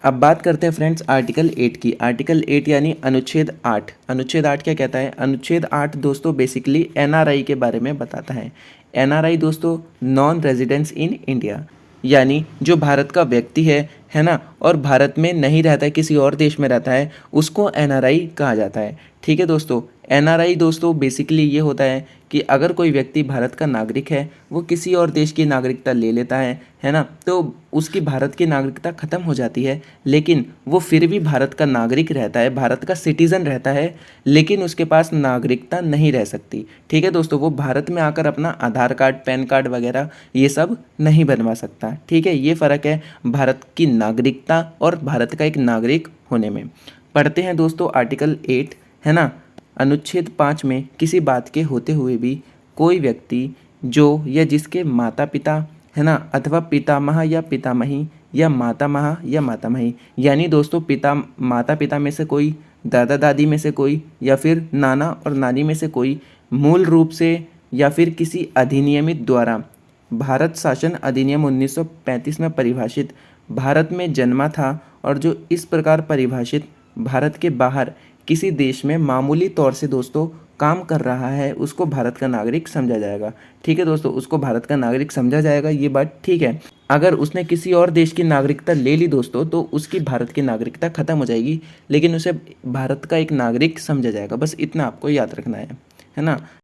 अब बात करते हैं फ्रेंड्स आर्टिकल 8 की। आर्टिकल 8 यानी अनुच्छेद 8। अनुच्छेद 8 क्या कहता है? अनुच्छेद 8 दोस्तों बेसिकली एनआरआई के बारे में बताता है। एनआरआई दोस्तों नॉन रेजिडेंट्स इन इंडिया, यानी जो भारत का व्यक्ति है ना, और भारत में नहीं रहता है, किसी और देश में रहता है, उसको एनआरआई कहा जाता है। ठीक है दोस्तों, एनआरआई दोस्तों बेसिकली ये होता है कि अगर कोई व्यक्ति भारत का नागरिक है, वो किसी और देश की नागरिकता ले लेता है ना, तो उसकी भारत की नागरिकता ख़त्म हो जाती है, लेकिन वो फिर भी भारत का नागरिक रहता है, भारत का सिटीज़न रहता है, लेकिन उसके पास नागरिकता नहीं रह सकती। ठीक है दोस्तों, वो भारत में आकर अपना आधार कार्ड, पैन कार्ड वगैरह ये सब नहीं बनवा सकता। ठीक है, ये फ़र्क है भारत की नागरिकता और भारत का एक नागरिक होने में। पढ़ते हैं दोस्तों आर्टिकल 8, है ना। अनुच्छेद 5 में किसी बात के होते हुए भी कोई व्यक्ति जो या जिसके माता पिता, है ना, अथवा पितामह या पितामही या मातामह या मातामही, यानी दोस्तों माता पिता में से कोई, दादा दादी में से कोई, या फिर नाना और नानी में से कोई मूल रूप से या फिर किसी अधिनियमित द्वारा भारत शासन अधिनियम 1935 में परिभाषित भारत में जन्मा था और जो इस प्रकार परिभाषित भारत के बाहर किसी देश में मामूली तौर से दोस्तों काम कर रहा है, उसको भारत का नागरिक समझा जाएगा। ठीक है दोस्तों, उसको भारत का नागरिक समझा जाएगा, ये बात ठीक है। अगर उसने किसी और देश की नागरिकता ले ली दोस्तों, तो उसकी भारत की नागरिकता खत्म हो जाएगी, लेकिन उसे भारत का एक नागरिक समझा जाएगा। बस इतना आपको याद रखना है ना।